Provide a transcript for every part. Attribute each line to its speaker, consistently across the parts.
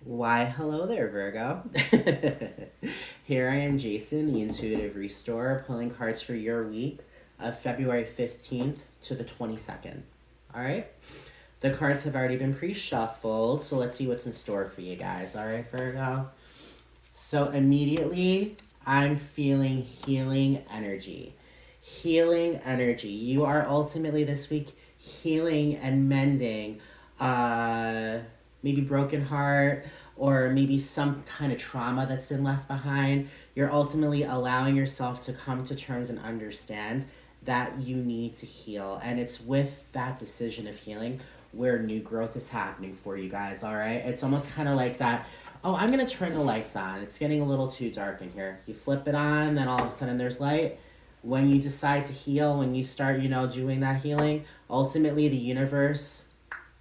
Speaker 1: Why, hello there, Virgo. Here I am, Jason, the Intuitive Restorer, pulling cards for your week of February 15th to the 22nd. All right? The cards have already been pre shuffled, so let's see what's in store for you guys. All right, Virgo? So, immediately, I'm feeling healing energy. Healing energy. You are ultimately this week healing and mending maybe broken heart or maybe some kind of trauma that's been left behind. You're ultimately allowing yourself to come to terms and understand that you need to heal. And it's with that decision of healing where new growth is happening for you guys, all right? It's almost kind of like that. Oh, I'm going to turn the lights on. It's getting a little too dark in here. You flip it on, then all of a sudden there's light. When you decide to heal, when you start, doing that healing, ultimately the universe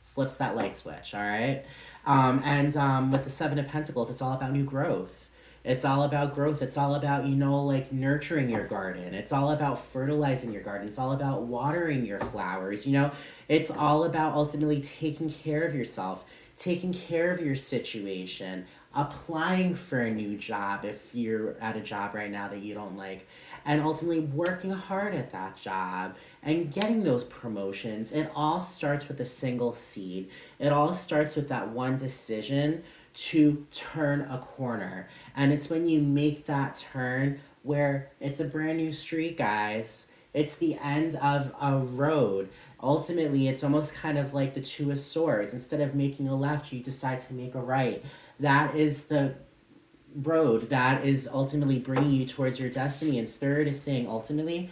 Speaker 1: flips that light switch, all right? And with the Seven of Pentacles, it's all about new growth. It's all about growth. It's all about, like nurturing your garden. It's all about fertilizing your garden. It's all about watering your flowers. It's all about ultimately taking care of yourself, taking care of your situation, applying for a new job if you're at a job right now that you don't like, and ultimately working hard at that job and getting those promotions. It all starts with a single seed. It all starts with that one decision to turn a corner. And it's when you make that turn where it's a brand new street, guys. It's the end of a road. Ultimately, it's almost kind of like the Two of Swords. Instead of making a left, you decide to make a right. That is the road that is ultimately bringing you towards your destiny. And Spirit is saying, ultimately,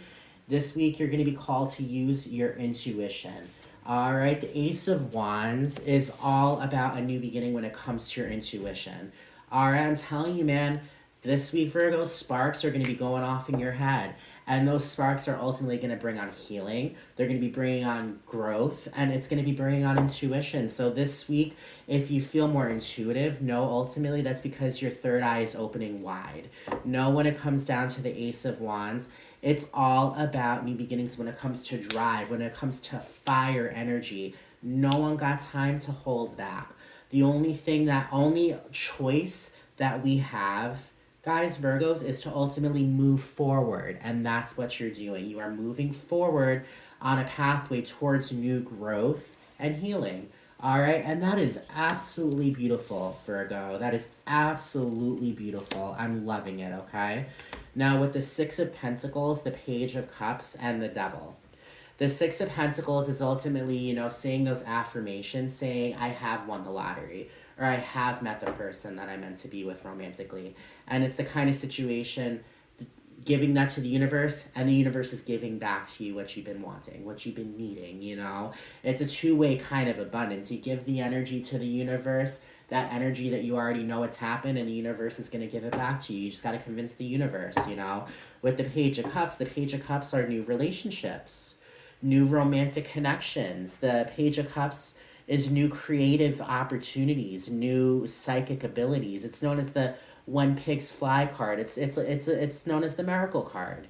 Speaker 1: this week you're going to be called to use your intuition. All right, the Ace of Wands is all about a new beginning when it comes to your intuition. All right, I'm telling you, man, this week, Virgo, sparks are going to be going off in your head. And those sparks are ultimately going to bring on healing. They're going to be bringing on growth. And it's going to be bringing on intuition. So this week, if you feel more intuitive, know ultimately that's because your third eye is opening wide. Know when it comes down to the Ace of Wands, it's all about new beginnings when it comes to drive, when it comes to fire energy. No one got time to hold back. The only choice that we have, guys, Virgos, is to ultimately move forward. And that's what you're doing. You are moving forward on a pathway towards new growth and healing. All right. And that is absolutely beautiful, Virgo. That is absolutely beautiful. I'm loving it. Okay. Now, with the Six of Pentacles, the Page of Cups, and the Devil. The Six of Pentacles is ultimately, saying those affirmations, saying, I have won the lottery, or I have met the person that I meant to be with romantically. And it's the kind of situation, giving that to the universe, and the universe is giving back to you what you've been wanting, what you've been needing. It's a two-way kind of abundance. You give the energy to the universe, that energy that you already know it's happened, and the universe is going to give it back to you. You just got to convince the universe. With the Page of Cups are new relationships, new romantic connections. The Page of Cups is new creative opportunities, new psychic abilities. It's known as the When Pigs Fly card. It's known as the Miracle card.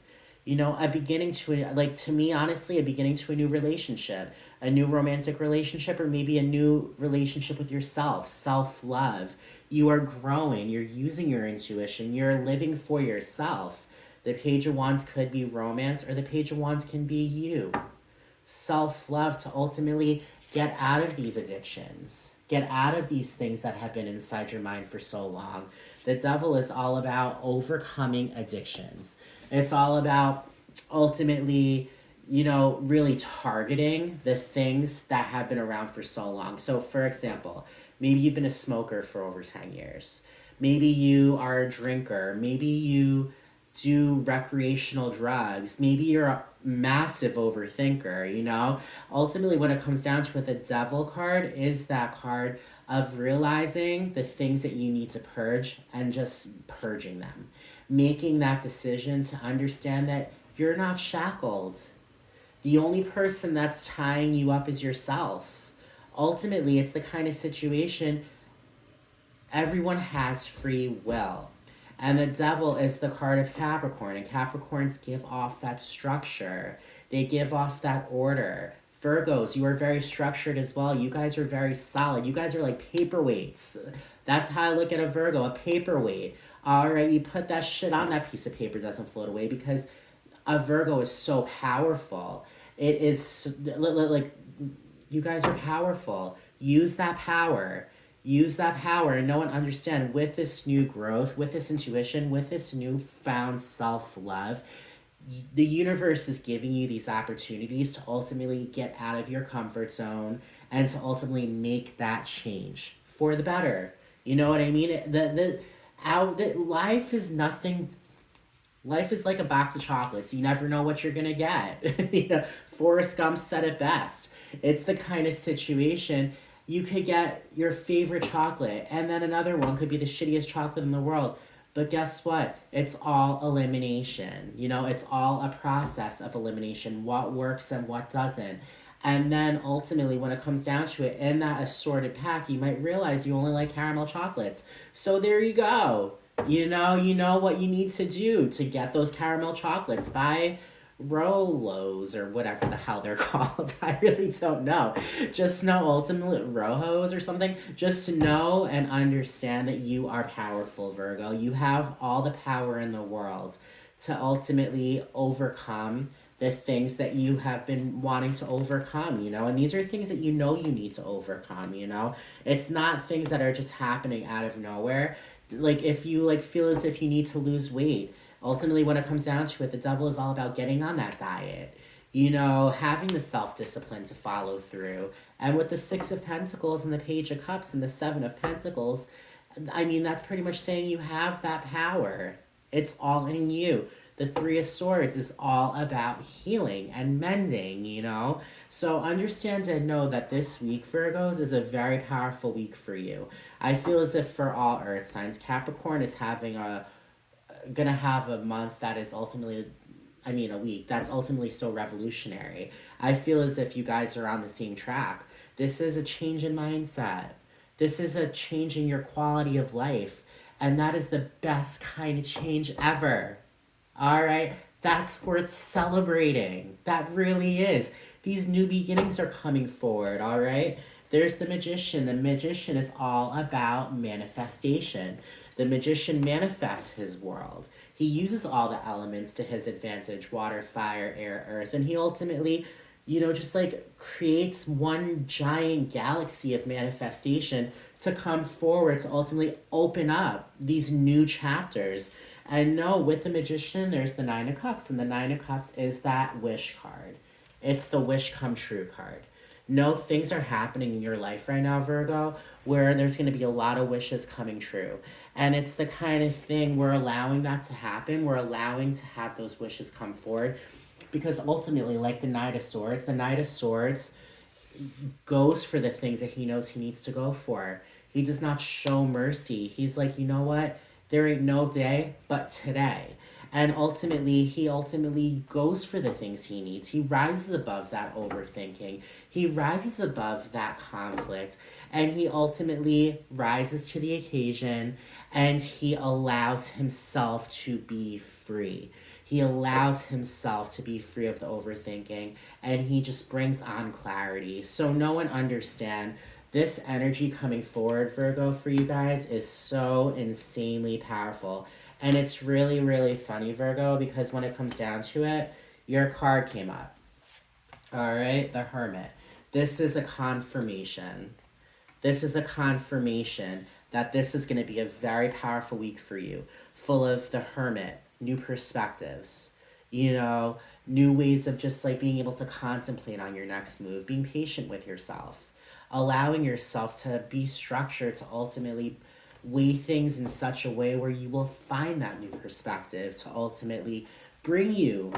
Speaker 1: A beginning to like, to me, honestly, a beginning to a new relationship, a new romantic relationship, or maybe a new relationship with yourself, self-love. You are growing, you're using your intuition, you're living for yourself. The Page of Wands could be romance, or the Page of Wands can be you. Self-love to ultimately get out of these addictions, get out of these things that have been inside your mind for so long. The Devil is all about overcoming addictions. It's all about ultimately, really targeting the things that have been around for so long. So, for example, maybe you've been a smoker for over 10 years. Maybe you are a drinker. Maybe you do recreational drugs. Maybe you're a massive overthinker. Ultimately, when it comes down to it, the Devil card is that card of realizing the things that you need to purge and just purging them. Making that decision to understand that you're not shackled. The only person that's tying you up is yourself. Ultimately, it's the kind of situation everyone has free will. And the Devil is the card of Capricorn. And Capricorns give off that structure. They give off that order. Virgos, you are very structured as well. You guys are very solid. You guys are like paperweights. That's how I look at a Virgo, a paperweight. All right, you put that shit on that piece of paper, it doesn't float away because a Virgo is so powerful. It is like you guys are powerful. Use that power. Use that power and know and understand with this new growth, with this intuition, with this newfound self love, the universe is giving you these opportunities to ultimately get out of your comfort zone and to ultimately make that change for the better. You know what I mean? Life is nothing. Life is like a box of chocolates. You never know what you're gonna get. Forrest Gump said it best. It's the kind of situation you could get your favorite chocolate, and then another one could be the shittiest chocolate in the world. But guess what? It's all elimination. It's all a process of elimination. What works and what doesn't. And then ultimately, when it comes down to it, in that assorted pack, you might realize you only like caramel chocolates. So there you go. You know what you need to do to get those caramel chocolates. Buy Rolos or whatever the hell they're called. I really don't know. Just know ultimately Rojos or something. Just to know and understand that you are powerful, Virgo. You have all the power in the world to ultimately overcome the things that you have been wanting to overcome, and these are things that you need to overcome. It's not things that are just happening out of nowhere. Like if you feel as if you need to lose weight, ultimately when it comes down to it, the devil is all about getting on that diet, having the self-discipline to follow through. And with the Six of Pentacles and the Page of Cups and the Seven of Pentacles, I mean, that's pretty much saying you have that power. It's all in you. The Three of Swords is all about healing and mending. So understand and know that this week, Virgos, is a very powerful week for you. I feel as if for all earth signs, Capricorn is gonna have a month that is ultimately, a week that's ultimately so revolutionary. I feel as if you guys are on the same track. This is a change in mindset. This is a change in your quality of life. And that is the best kind of change ever. All right? That's worth celebrating. That really is. These new beginnings are coming forward, all right? There's the Magician. The Magician is all about manifestation. The Magician manifests his world. He uses all the elements to his advantage: water, fire, air, earth, and he ultimately, just creates one giant galaxy of manifestation to come forward to ultimately open up these new chapters. And no, with the Magician, there's the Nine of Cups, and the Nine of Cups is that wish card. It's the wish come true card. No, things are happening in your life right now, Virgo, where there's going to be a lot of wishes coming true. And it's the kind of thing we're allowing that to happen. We're allowing to have those wishes come forward. Because ultimately, like the Knight of Swords goes for the things that he knows he needs to go for. He does not show mercy. He's like, you know what? There ain't no day but today. And he ultimately goes for the things he needs. He rises above that overthinking. He rises above that conflict. And he ultimately rises to the occasion and he allows himself to be free. He allows himself to be free of the overthinking and he just brings on clarity. So know and understand this energy coming forward, Virgo, for you guys is so insanely powerful. And it's really, really funny, Virgo, because when it comes down to it, your card came up. All right, the Hermit. This is a confirmation. This is a confirmation that this is going to be a very powerful week for you, full of the Hermit, new perspectives, new ways of just being able to contemplate on your next move, being patient with yourself, allowing yourself to be structured to ultimately weigh things in such a way where you will find that new perspective to ultimately bring you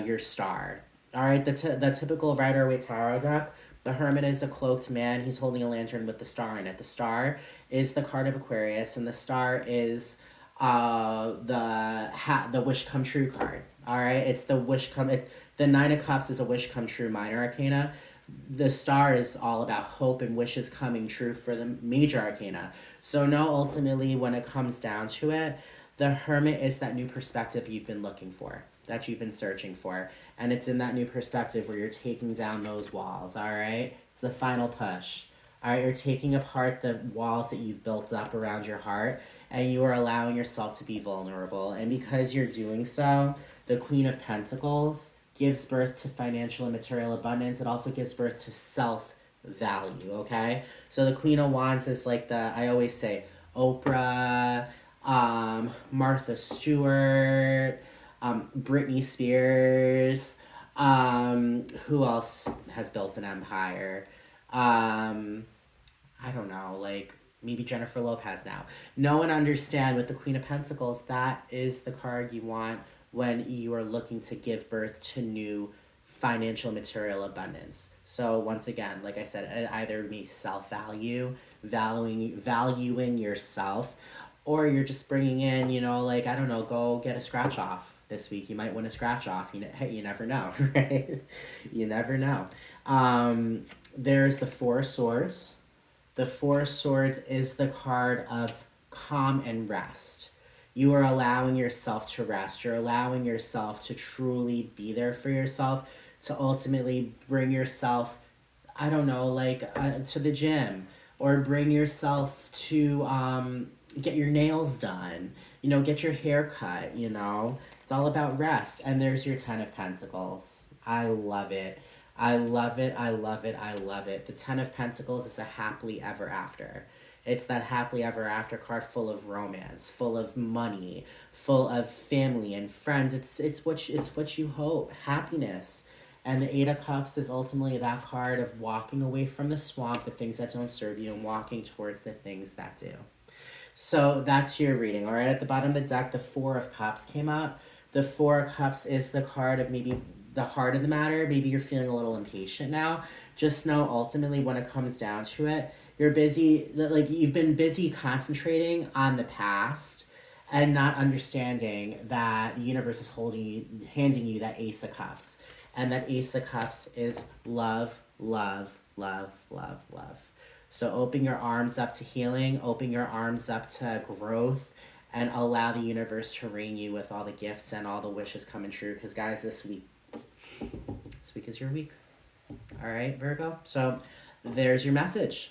Speaker 1: your star. All right, the typical Rider-Waite Tarot deck, the Hermit is a cloaked man. He's holding a lantern with the star in it. The star is the card of Aquarius, and the star is the wish come true card. All right, it's the the Nine of Cups is a wish come true minor arcana. The star is all about hope and wishes coming true for the major arcana. So no, ultimately, when it comes down to it, the Hermit is that new perspective you've been looking for. that you've been searching for. And it's in that new perspective where you're taking down those walls, all right? It's the final push. All right, you're taking apart the walls that you've built up around your heart, and you are allowing yourself to be vulnerable. And because you're doing so, the Queen of Pentacles gives birth to financial and material abundance. It also gives birth to self value, okay? So the Queen of Wands is like I always say, Oprah, Martha Stewart, Britney Spears, who else has built an empire? I don't know, like maybe Jennifer Lopez now. Know and understand with the Queen of Pentacles, that is the card you want when you are looking to give birth to new financial material abundance. So once again, like I said, it either be self-value, valuing yourself, or you're just bringing in, like, I don't know, go get a scratch off this week. You might win a scratch off. Hey, you never know, right? You never know. There's the Four of Swords. The Four of Swords is the card of calm and rest. You are allowing yourself to rest. You're allowing yourself to truly be there for yourself, to ultimately bring yourself, I don't know, like to the gym, or bring yourself to get your nails done, get your hair cut, It's all about rest. And there's your Ten of Pentacles. I love it. I love it. I love it. I love it. The Ten of Pentacles is a happily ever after. It's that happily ever after card full of romance, full of money, full of family and friends. It's what you hope. Happiness. And the Eight of Cups is ultimately that card of walking away from the swamp, the things that don't serve you, and walking towards the things that do. So that's your reading. All right, at the bottom of the deck, the Four of Cups came up. The Four of Cups is the card of maybe the heart of the matter. Maybe you're feeling a little impatient now. Just know ultimately when it comes down to it, you're busy, like you've been busy concentrating on the past and not understanding that the universe is handing you that Ace of Cups. And that Ace of Cups is love, love, love, love, love. So open your arms up to healing, open your arms up to growth, and allow the universe to rain you with all the gifts and all the wishes coming true. Because guys, this week is your week. All right, Virgo? So there's your message.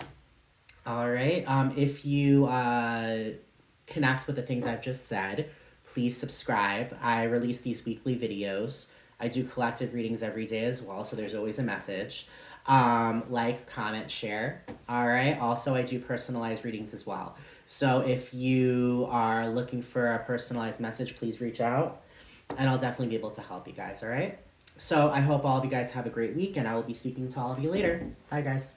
Speaker 1: All right. If you connect with the things I've just said, please subscribe. I release these weekly videos. I do collective readings every day as well, so there's always a message. Like, comment, share. All right. Also, I do personalized readings as well. So if you are looking for a personalized message, please reach out, and I'll definitely be able to help you guys. All right. So I hope all of you guys have a great week, and I will be speaking to all of you later. Bye, guys.